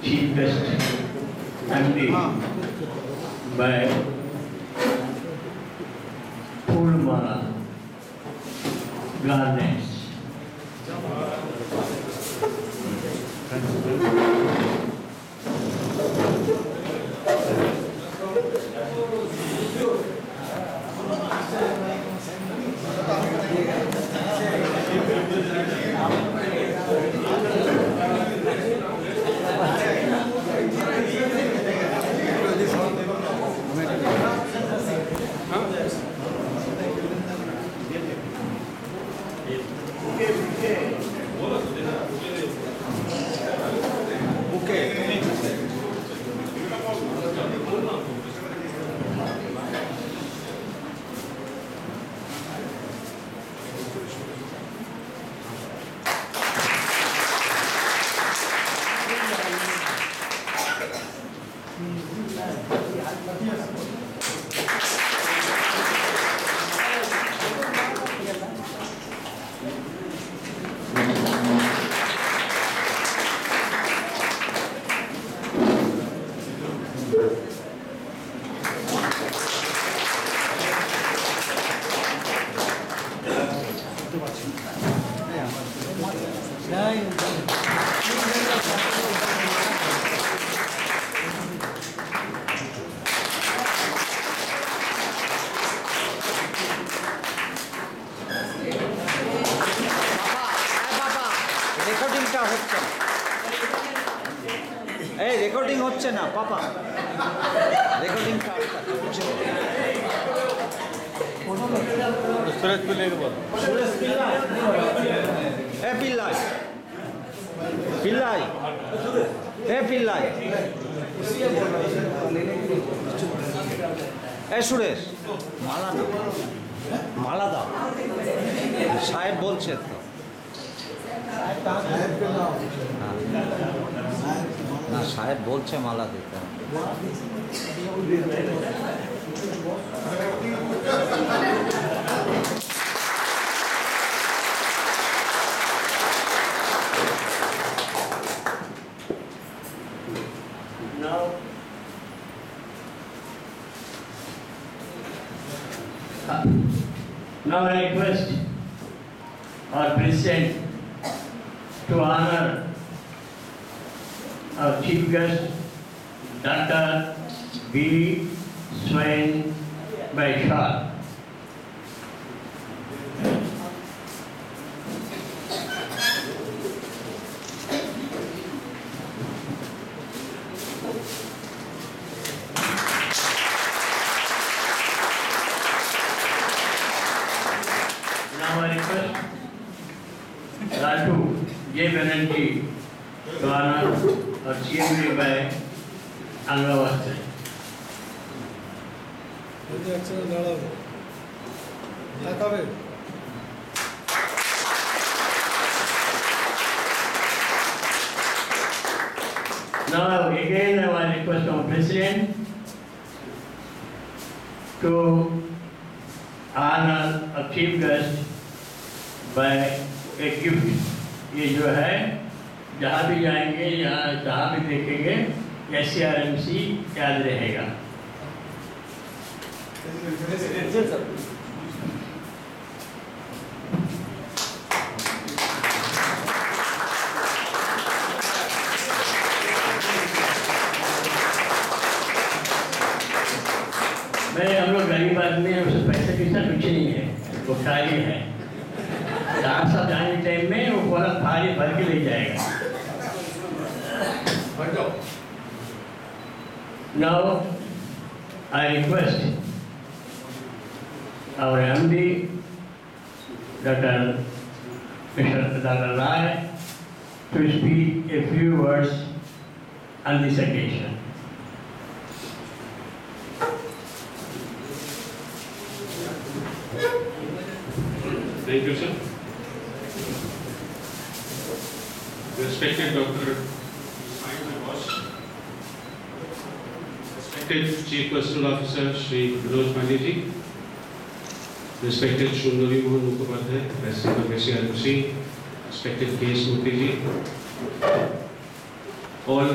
Chief Guest MD by Purnamala Garnets. Recording হচ্ছে না পাপা, recording Suresh Pillay বল। এ পিল্লাই, পিল্লাই, এ পিল্লাই, এ সুরেশ, মালা না, মালা দাও, সাহেব বলছে তো। না সাহেব বলছে মালা দিতে। Now I request our President to honor our Chief Guest, Dr. B. Swain Baishal. Now I request Raju J. Banerjee to honor our CMD by Angavastra. Now again I will request our President to honor a chief guest by a gift. ये जो है जहाँ भी जाएंगे जहाँ भी देखेंगे SCRMC याद रहेगा। हम लोग गरीब आदमी हैं, उससे पैसे की कुछ नहीं है, वो खाली है। डॉक्टर साहब जाने के टाइम में वो पूरा थाली भर के ले जाएगा। Now I request our MD, Dr. Rai, to speak a few words on this occasion. Thank you, sir. Respected Dr. Respected Chief Personal Officer Shri Vinod Pandey, respected Shundari Mohan Mukhopadhyay, President of SCRMC, respected K. Smriti ji, all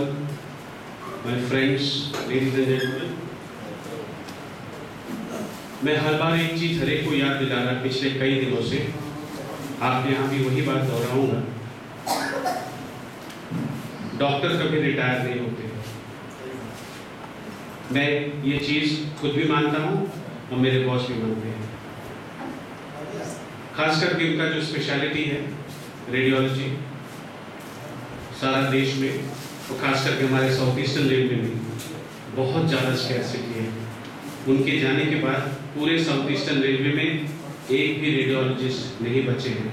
my friends, ladies and gentlemen, मैं हर बार एक चीज हर एक को याद दिला रहा पिछले कई दिनों से, आपके यहाँ भी वही बात दोहराऊंगा। डॉक्टर कभी रिटायर नहीं होते। मैं ये चीज खुद भी मानता हूँ और मेरे बॉस भी मानते हैं। खास करके उनका जो स्पेशलिटी है रेडियोलॉजी, सारा देश में और खास करके हमारे साउथ ईस्टर्न रेलवे में बहुत ज़्यादा स्कैर्सिटी है। उनके जाने के बाद पूरे साउथ ईस्टर्न रेलवे में एक भी रेडियोलॉजिस्ट नहीं बचे हैं।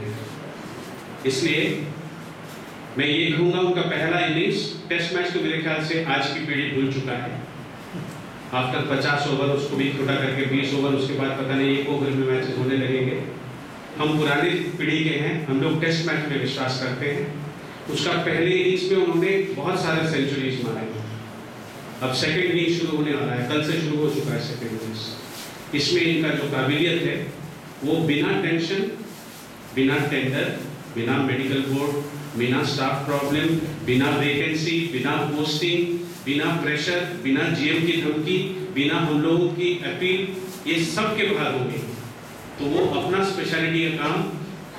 इसलिए मैं ये कहूँगा, उनका पहला इनिंग्स टेस्ट मैच तो मेरे ख्याल से आज की पीढ़ी भूल चुका है। आफ्टर 50 ओवर उसको भी छोटा करके 20 ओवर, उसके बाद पता नहीं 1 ओवर में मैचेस होने लगेंगे। हम पुरानी पीढ़ी के हैं, हम लोग टेस्ट मैच में विश्वास करते हैं। उसका पहले इनिंग्स में उन्होंने बहुत सारे सेंचुरीज मारे। अब सेकंड इनिंग्स शुरू होने वाला है, कल से शुरू हो चुका है सेकंड इनिंग्स। इसमें इनका जो काबिलियत है वो बिना टेंशन, बिना टेंडर, बिना मेडिकल बोर्ड, बिना स्टाफ प्रॉब्लम, बिना वैकेंसी, बिना पोस्टिंग, बिना प्रेशर, बिना जीएम की धमकी, बिना हम लोगों की अपील, ये सब के बाद होंगे तो वो अपना स्पेशलिटी का काम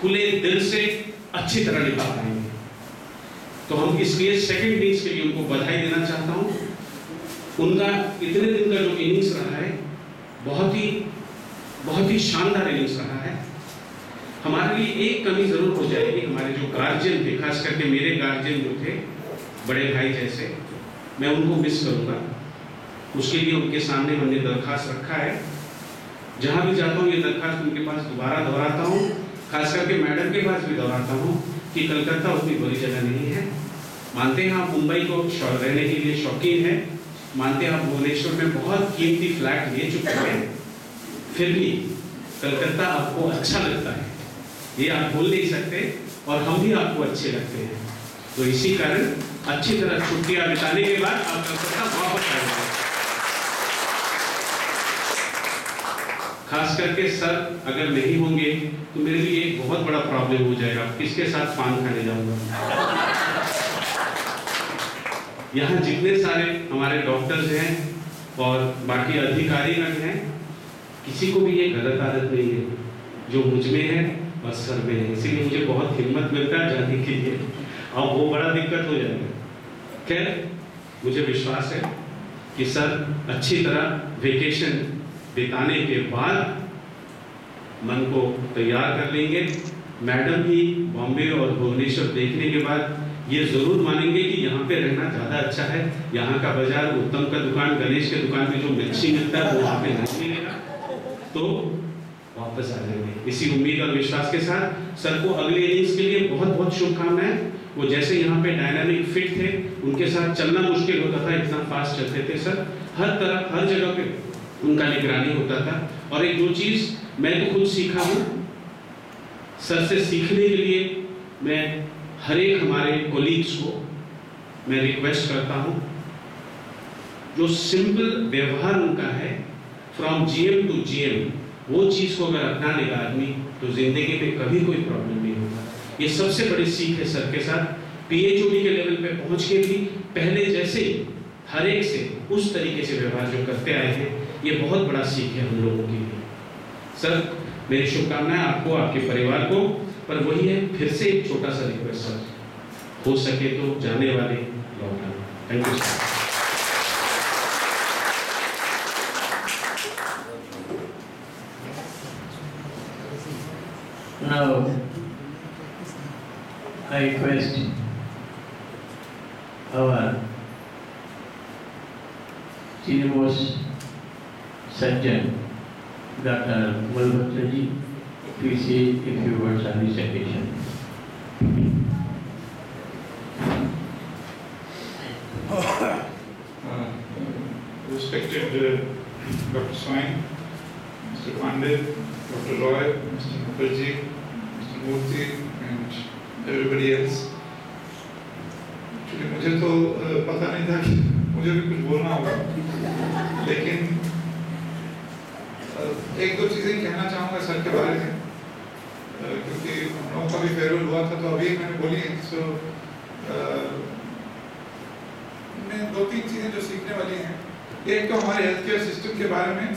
खुले दिल से अच्छी तरह निभा पाएंगे। तो हम इसलिए सेकंड इनिंग्स के लिए उनको बधाई देना चाहता हूँ। उनका इतने दिन का जो इनिंग्स रहा है बहुत ही शानदार इनिंग्स रहा है। हमारे लिए एक कमी जरूर हो जाएगी, हमारे जो गार्जियन थे, खास करके मेरे गार्जियन जो थे बड़े भाई जैसे, मैं उनको मिस करूंगा। उसके लिए उनके सामने हमने दरखास्त रखा है। जहां भी जाता हूँ ये दरखास्त उनके पास दोबारा दोहराता हूँ, खास करके मैडम के पास भी दोहराता हूँ कि कलकत्ता उतनी बड़ी जगह नहीं है। मानते हैं आप मुंबई को रहने के लिए शौकीन है, मानते हैं आप भुवनेश्वर में बहुत कीमती फ्लैट ले चुके हैं, फिर भी कलकत्ता आपको अच्छा लगता है, ये आप भूल नहीं सकते और हम भी आपको अच्छे लगते हैं। तो इसी कारण अच्छी तरह छुट्टियां बिताने के बाद आप कलकत्ता वापस आएंगे। खास करके सर अगर नहीं होंगे तो मेरे लिए एक बहुत बड़ा प्रॉब्लम हो जाएगा, किसके साथ पान खाने जाऊंगा। यहाँ जितने सारे हमारे डॉक्टर्स हैं और बाकी अधिकारीगण हैं, किसी को भी ये गलत आदत नहीं है जो मुझ में है और सर में है। इसीलिए मुझे बहुत हिम्मत मिलता है जाने के लिए, और वो बड़ा दिक्कत हो जाएगा। खैर मुझे विश्वास है कि सर अच्छी तरह वेकेशन बिताने के बाद मन को तैयार कर लेंगे। मैडम भी बॉम्बे और भुवनेश्वर देखने के बाद ये जरूर मानेंगे कि यहाँ पे रहना ज़्यादा अच्छा है। यहाँ का बाजार, उत्तम का दुकान, गणेश के दुकान में जो मिर्ची मिलता है वो वहाँ पे नहीं मिलेगा, तो वापस आ जाएंगे। इसी उम्मीद और विश्वास के साथ सर को अगले इनिंग्स के लिए बहुत बहुत शुभकामनाएं। वो जैसे यहाँ पे डायनामिक फिट थे, उनके साथ चलना मुश्किल होता था, इतना फास्ट चलते थे सर। हर तरह हर जगह पे उनका निगरानी होता था। और एक जो चीज़ मैं तो खुद सीखा हूँ, सर से सीखने के लिए मैं हर एक हमारे कोलीग्स को मैं रिक्वेस्ट करता हूँ, जो सिंपल व्यवहार उनका है फ्रॉम जीएम टू जीएम, वो चीज़ को अगर अपना लेगा आदमी तो जिंदगी में कभी कोई प्रॉब्लम नहीं होगा। ये सबसे बड़ी सीख है सर के साथ। पीएचओडी के लेवल पे पहुँच के भी पहले जैसे हर एक से उस तरीके से व्यवहार जो करते आए हैं, ये बहुत बड़ा सीख है हम लोगों के लिए। सर मेरी शुभकामनाएं आपको, आपके परिवार को। पर वही है, फिर से एक छोटा सा रिक्वेस्ट सर, हो सके तो जाने वाले लौट आना। Thank you sir. Now I request our senior-most surgeon, Dr. Malhotra ji, to say a few words on this occasion. Respected Dr. Swain, Mr. Pandit, Dr. Roy, Mr. Mukherjee, Mr. Murthy, and everybody else. Actually, मुझे तो पता नहीं था कि मुझे भी कुछ बोलना होगा, लेकिन एक दो चीजें कहना चाहूँगा सर के बारे में, क्योंकि हम लोगों का भी फेयरवेल हुआ था तो अभी मैंने बोली है। सो इसमें 2-3 चीज़ें जो सीखने वाली हैं। एक तो हमारे हेल्थ केयर सिस्टम के बारे में,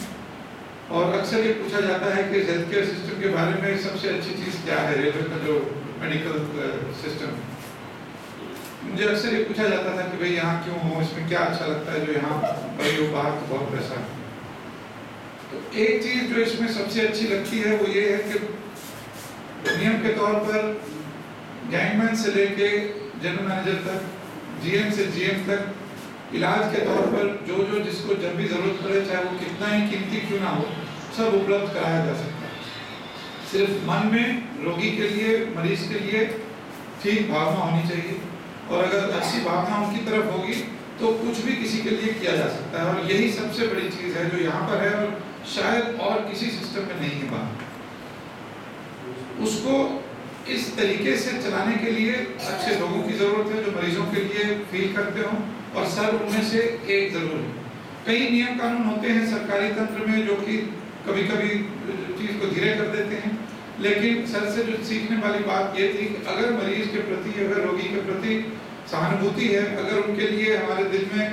और अक्सर ये पूछा जाता है कि हेल्थ केयर सिस्टम के बारे में सबसे अच्छी चीज़ क्या है, रेलवे का जो मेडिकल सिस्टम। मुझे अक्सर ये पूछा जाता था कि भाई यहाँ क्यों हो, इसमें क्या अच्छा लगता है जो यहाँ भाई हो, बाहर तो बहुत पैसा है। तो एक चीज़ जो इसमें सबसे अच्छी लगती है वो ये है कि नियम के तौर पर गैंगमैन से लेके जनरल मैनेजर तक, जीएम से जीएम तक, इलाज के तौर पर जो जो जिसको जब भी जरूरत पड़े, चाहे वो कितना ही कीमती क्यों ना हो, सब उपलब्ध कराया जा सकता है। सिर्फ मन में रोगी के लिए, मरीज के लिए ठीक भावना होनी चाहिए, और अगर अच्छी भावना उनकी तरफ होगी तो कुछ भी किसी के लिए किया जा सकता है। और यही सबसे बड़ी चीज़ है जो यहाँ पर है, और शायद और किसी सिस्टम में नहीं है बात। उसको इस तरीके से चलाने के लिए अच्छे लोगों की ज़रूरत है जो मरीजों के लिए फील करते हों, और सर उनमें से एक जरूर है। कई नियम कानून होते हैं सरकारी तंत्र में जो कि कभी कभी चीज़ को धीरे कर देते हैं, लेकिन सर से जो सीखने वाली बात ये थी कि अगर मरीज के प्रति, अगर रोगी के प्रति सहानुभूति है, अगर उनके लिए हमारे दिल में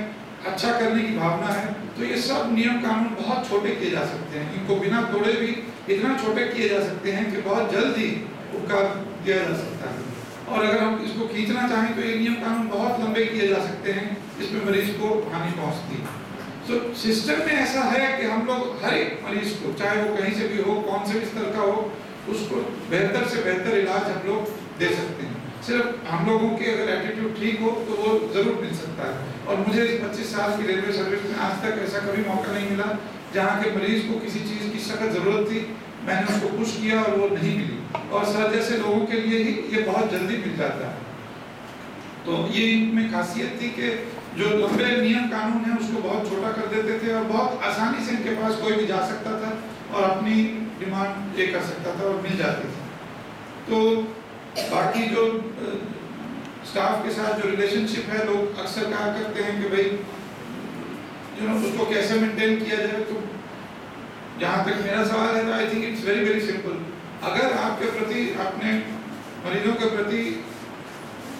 अच्छा करने की भावना है, तो ये सब नियम कानून बहुत छोटे किए जा सकते हैं। इनको बिना तोड़े भी इतना छोटे किए जा सकते हैं कि बहुत जल्दी उपकार दिया जा सकता है। और अगर हम इसको खींचना चाहें तो ये नियम कानून बहुत लंबे किए जा सकते हैं, इसमें मरीज को हानि पहुंचती है। तो सिस्टम में ऐसा है कि हम लोग हर एक मरीज को, चाहे वो कहीं से भी हो, कौन से भी स्तर का हो, उसको बेहतर से बेहतर इलाज हम लोग दे सकते हैं। सिर्फ हम लोगों के अगर एटीट्यूड ठीक हो तो वो जरूर मिल सकता है। और मुझे इस 25 साल की रेलवे सर्विस में आज तक ऐसा कभी मौका नहीं मिला जहाँ के मरीज को किसी चीज़ की सख्त ज़रूरत थी, मैंने उसको पुश किया और वो नहीं मिली। और सर जैसे लोगों के लिए ही ये बहुत जल्दी मिल जाता है। तो ये इनमें खासियत थी कि जो लंबे नियम कानून है उसको बहुत छोटा कर देते थे, और बहुत आसानी से इनके पास कोई भी जा सकता था और अपनी डिमांड ये कर सकता था और मिल जाती थी। तो बाकी जो स्टाफ के साथ जो रिलेशनशिप है, लोग अक्सर कहा करते हैं कि भाई उसको कैसे मेंटेन किया जाए। तो जहाँ तक मेरा सवाल है तो I think it's very very simple. अगर आपके प्रति, अपने मरीजों के प्रति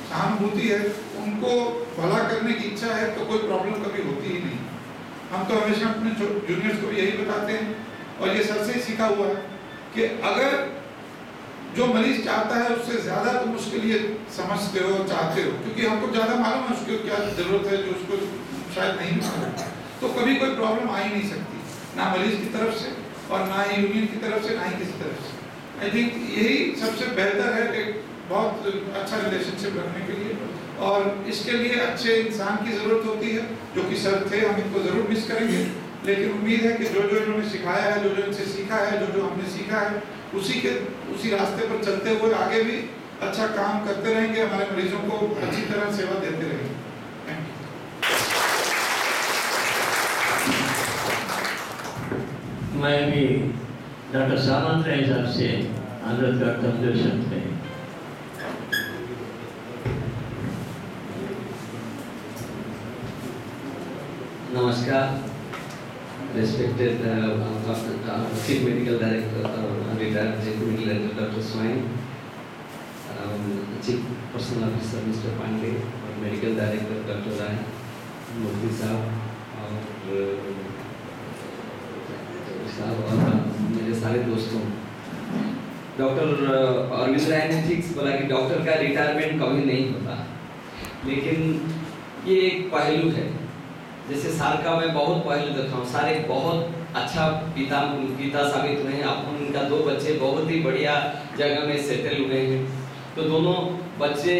सहानुभूति है, उनको भला करने की इच्छा है, तो कोई प्रॉब्लम कभी होती ही नहीं। हम तो हमेशा अपने जूनियर्स को भी यही बताते हैं, और ये सर से ही सीखा हुआ है कि अगर जो मरीज चाहता है उससे ज़्यादा तुम उसके लिए समझते हो, चाहते हो, क्योंकि हमको ज़्यादा मालूम है उसको क्या ज़रूरत है जो उसको शायद नहीं मालूम, तो कभी कोई प्रॉब्लम आ ही नहीं सकती, ना मरीज की तरफ से और ना ही यूनियन की तरफ से, ना ही किसी तरफ से। आई थिंक यही सबसे बेहतर है एक बहुत अच्छा रिलेशनशिप रखने के लिए, और इसके लिए अच्छे इंसान की ज़रूरत होती है, जो कि सर थे। हम इनको ज़रूर मिस करेंगे, लेकिन उम्मीद है कि जो जो इन्होंने सिखाया है, जो जो इनसे सीखा है, जो जो हमने सीखा है, उसी रास्ते पर चलते हुए आगे भी अच्छा काम करते रहेंगे, हमारे मरीजों को अच्छी तरह सेवा देते रहेंगे। मैं भी डॉक्टर सामंत साहब से अनुरोध करता हूँ जो शब्द कहें। नमस्कार, respected Chief Medical Director, retired Chief Medical Director Dr. Swain, Chief Personal Officer Mr. Pandey, और Medical Director Dr. Rai, मूर्ति साहब और मेरे सारे दोस्तों। डॉक्टर अरविंद राय ने ठीक बोला कि डॉक्टर का रिटायरमेंट कभी नहीं होता, लेकिन ये एक पहलू है। जैसे सार का मैं बहुत पहलू देखा हूँ, सारे बहुत अच्छा पिता साबित हुए हैं। अब उनका 2 बच्चे बहुत ही बढ़िया जगह में सेटल हुए हैं, तो दोनों बच्चे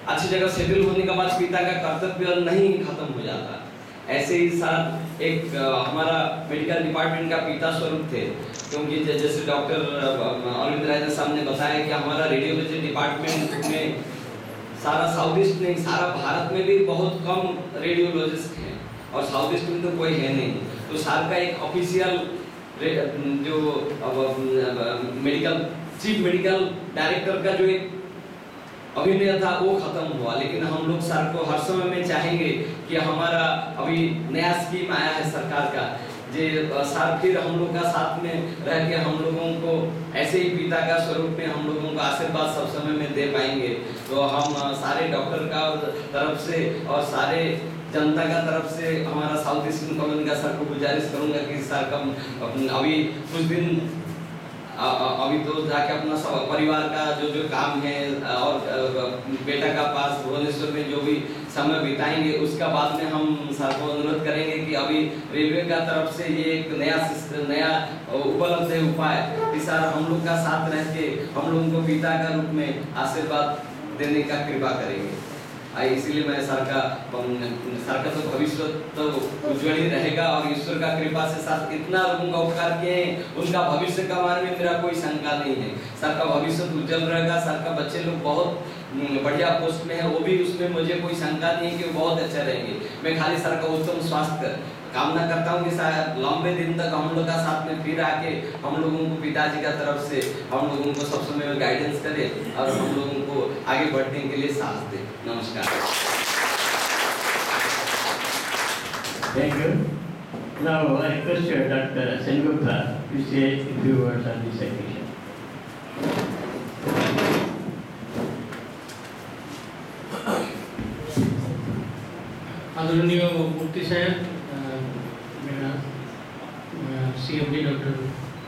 अच्छी जगह सेटल होने के बाद पिता का कर्तव्य नहीं खत्म हो जाता। ऐसे ही साथ एक हमारा मेडिकल डिपार्टमेंट का पिता स्वरूप थे, क्योंकि जैसे डॉक्टर अरविंद राय साहब ने बताया कि हमारा रेडियोलॉजी डिपार्टमेंट में सारा साउथ ईस्ट नहीं, सारा भारत में भी बहुत कम रेडियोलॉजिस्ट हैं, और साउथ ईस्ट में तो कोई है नहीं। तो सार का एक ऑफिशियल जो चीफ मेडिकल डायरेक्टर का जो एक अभिनय था वो खत्म हुआ, लेकिन हम लोग सर को हर समय में चाहेंगे कि हमारा अभी नया स्कीम आया है सरकार का सर फिर हम लोग का साथ में रह के हम लोगों को ऐसे ही पिता का स्वरूप में हम लोगों को आशीर्वाद सब समय में दे पाएंगे। तो हम सारे डॉक्टर का तरफ से और सारे जनता का तरफ से हमारा साउथ ईस्टर्न कॉलोनी का सर को गुजारिश करूंगा कि सर का अभी कुछ दिन अभी तो जाके अपना सब परिवार का जो काम है और बेटा का पास भुवनेश्वर में जो भी समय बिताएंगे, उसका बाद में हम सर को अनुरोध करेंगे कि अभी रेलवे का तरफ से ये एक नया उपलब्ध है उपाय कि सर हम लोग का साथ रह के हम लोगों को पिता का रूप में आशीर्वाद देने का कृपा करेंगे। इसीलिए मैं सर का तो भविष्य तो उज्जवल ही रहेगा और ईश्वर का कृपा से सर इतना लोगों का उपकार किए हैं, उनका भविष्य कमाने में मेरा कोई शंका नहीं है। सर का भविष्य उज्जवल रहेगा, सर का बच्चे लोग बहुत बढ़िया पोस्ट में है, वो भी उसमें मुझे कोई शंका नहीं है कि वो बहुत अच्छे रहेंगे। मैं खाली सर का उत्तम स्वास्थ्य कामना करता हूँ कि शायद लंबे दिन तक हम लोग का साथ में फिर आके हम लोगों को पिताजी का तरफ से हम लोगों को सब समय गाइडेंस करे और हम लोगों को आगे बढ़ने के लिए साथ दे। नमस्कार। Thank you. Now I request Dr. Sengupta to say a few words on this occasion. आदरणीय मूर्ति साहब, मेरा CMD doctor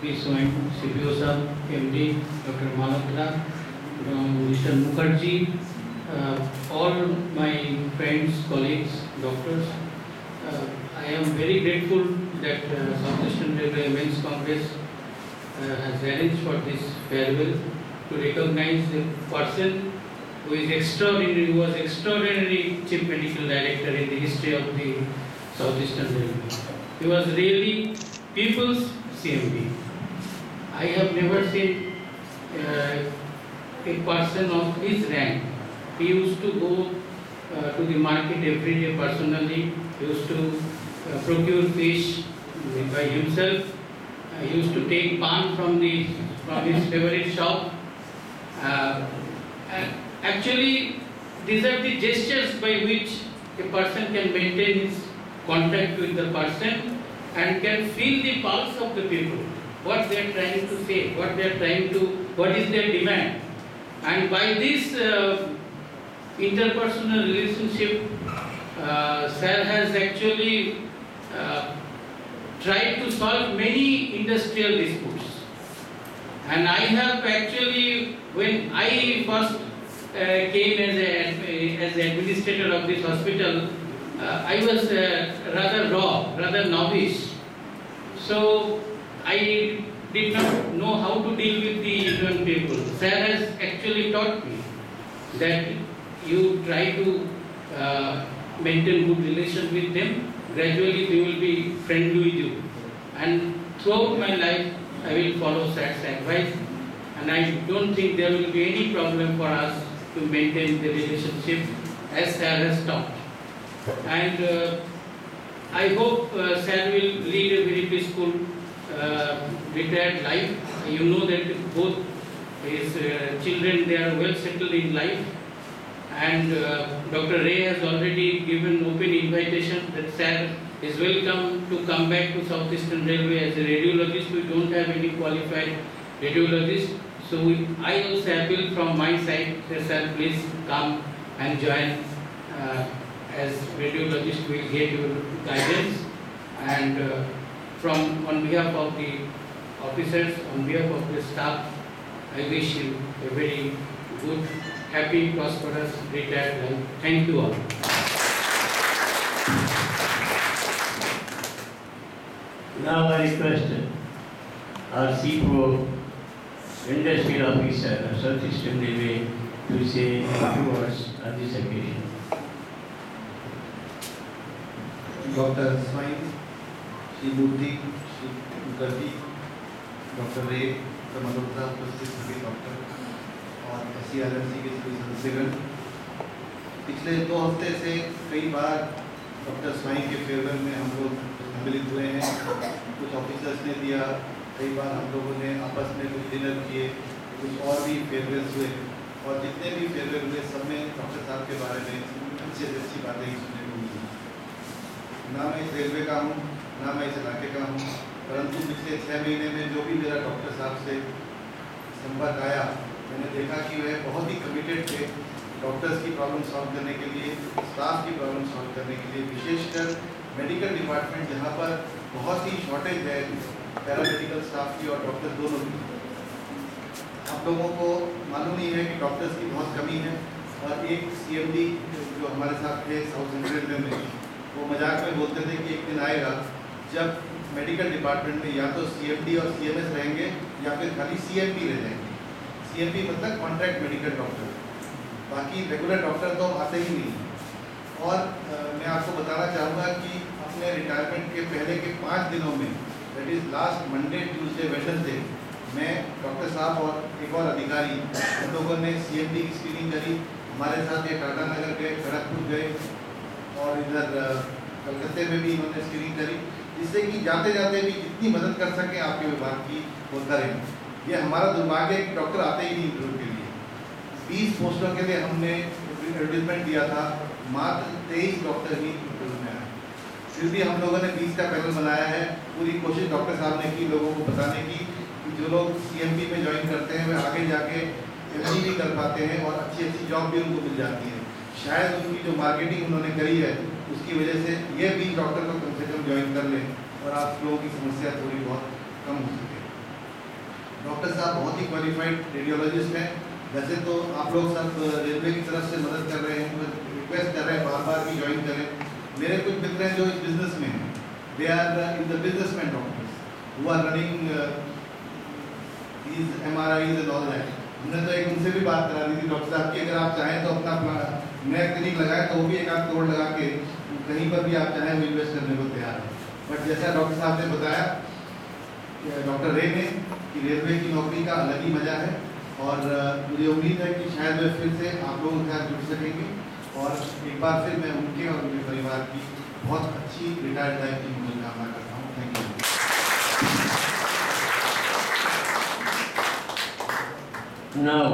P Soin, CPO साहब, MD doctor Malhotra, mister Mukherjee, all my friends, colleagues, doctors, I am very grateful that South Eastern Railway Men's Congress has arranged for this farewell to recognize the person who is extraordinary, who was extraordinary chief medical director in the history of the South Eastern Railway. He was really people's CMD. I have never seen a person of his rank. He used to go to the market every day personally. He used to procure fish by himself. He used to take pan from his favorite shop. Actually, these are the gestures by which a person can maintain his contact with the person and can feel the pulse of the people, what they are trying to say, what is their demand. And by this interpersonal relationship, Sir has actually tried to solve many industrial disputes. And I have actually, when I first came as the administrator of this hospital, I was rather raw, rather novice. So I did not know how to deal with the ignorant people. Sir has actually taught me that you try to maintain good relation with them. Gradually they will be friendly with you. And throughout my life, I will follow Sir's advice. And I don't think there will be any problem for us to maintain the relationship as Sir has taught. And I hope Sir will lead a very peaceful retired life. You know that both his children, they are well settled in life. And Dr. Ray has already given open invitation that Sir is welcome to come back to South Eastern Railway as a radiologist. We don't have any qualified radiologist. So I also appeal from my side that Sir, please come and join as radiologist. Will get your guidance. And on behalf of the officers, on behalf of the staff, I wish you a very good, happy, prosperous, retired life. Thank you all. Now I request our CPO, Industrial Officer of South Eastern Railway, to say a few words on this occasion. Dr. Swain, Shri Murthy, Shri Mukherjee, Dr. Ray, Dr. Malhotra, उपस्थित सभी doctor और SCRMC के सभी सदस्यगण, पिछले 2 हफ्ते से कई बार doctor swine के फेयरवेल में हम लोग सम्मिलित हुए हैं। कुछ ऑफिसर्स ने दिया, कई बार हम लोगों ने आपस में कुछ डिनर किए, कुछ और भी फेयरवेल्स हुए और जितने भी फेयरवेल हुए सब में डॉक्टर साहब के बारे में अच्छी बातें ही सुनने को मिली। ना मैं इस रेलवे का हूँ, ना मैं इस इलाके का हूँ, परंतु पिछले 6 महीने में जो भी मेरा डॉक्टर साहब से संपर्क आया, मैंने देखा कि वह बहुत ही कमिटेड थे डॉक्टर्स की प्रॉब्लम सॉल्व करने के लिए, स्टाफ की प्रॉब्लम सॉल्व करने के लिए, विशेषकर मेडिकल डिपार्टमेंट जहाँ पर बहुत ही शॉर्टेज है पैरामेडिकल स्टाफ की और डॉक्टर दोनों की। आप लोगों को मालूम ही है कि डॉक्टर्स की बहुत कमी है, और एक CMD जो हमारे साथ थे साउथ सेंट्रल रेलवे में, वो मजाक में बोलते थे कि एक दिन आएगा जब मेडिकल डिपार्टमेंट में या तो CMD और CMS रहेंगे या फिर खाली CMP रह जाएंगे। CMP मतलब कॉन्ट्रैक्ट मेडिकल डॉक्टर, बाकी रेगुलर डॉक्टर तो आते ही नहीं। और मैं आपको बताना चाहूँगा कि अपने रिटायरमेंट के पहले के 5 दिनों में, that is last Monday, Tuesday, Wednesday, मैं डॉक्टर साहब और एक और अधिकारी, हम लोगों ने CMD की स्क्रीनिंग करी। हमारे साथ ये टाटा नगर गए, खड़गपुर गए और इधर कलकत्ते में भी इन्होंने स्क्रीनिंग करी, जिससे कि जाते जाते भी जितनी मदद कर सकें आपके विभाग की वो करें। ये हमारा दुर्भाग्य है कि डॉक्टर आते ही नहीं इंटरव्यू के लिए। 20 पोस्टों के लिए हमने एडवर्टीजमेंट दिया था, मात्र 23 डॉक्टर ही इंटरव्यू में आए। फिर भी हम लोगों ने 20 का पैनल बनाया है। पूरी कोशिश डॉक्टर साहब ने की लोगों को बताने की कि जो लोग CMP में ज्वाइन करते हैं वे आगे जाके MD भी कर पाते हैं और अच्छी जॉब भी उनको मिल जाती है। शायद उनकी जो मार्केटिंग उन्होंने करी है उसकी वजह से ये 20 डॉक्टर को कम से कम ज्वाइन कर लें और आप लोगों की समस्या थोड़ी बहुत कम हो सके। डॉक्टर साहब बहुत ही क्वालिफाइड रेडियोलॉजिस्ट हैं। वैसे तो आप लोग सब रेलवे की तरफ से मदद कर रहे हैं, रिक्वेस्ट कर रहे हैं बार बार भी ज्वाइन करें। मेरे कुछ मित्र हैं जो इस बिजनेस में हैं, they are in the businessman doctors who are running these MRIs and all that। हमने तो एक उनसे भी बात करा दी थी डॉक्टर साहब की, अगर आप चाहें तो अपना नया क्लिनिक लगाएं तो वो भी 1 आध करोड़ लगा के कहीं पर भी आप चाहें वो इन्वेस्ट करने को तैयार है। बट जैसा डॉक्टर साहब ने बताया डॉक्टर रे ने कि रेलवे की नौकरी का अलग ही मजा है, और मुझे उम्मीद है कि शायद वे फिर से आप लोगों के साथ जुड़ सकेंगे। और एक बार फिर मैं उनके और उनके परिवार की बहुत अच्छी रिटायर्ड लाइफ की कामना करता हूँ। Thank you. Now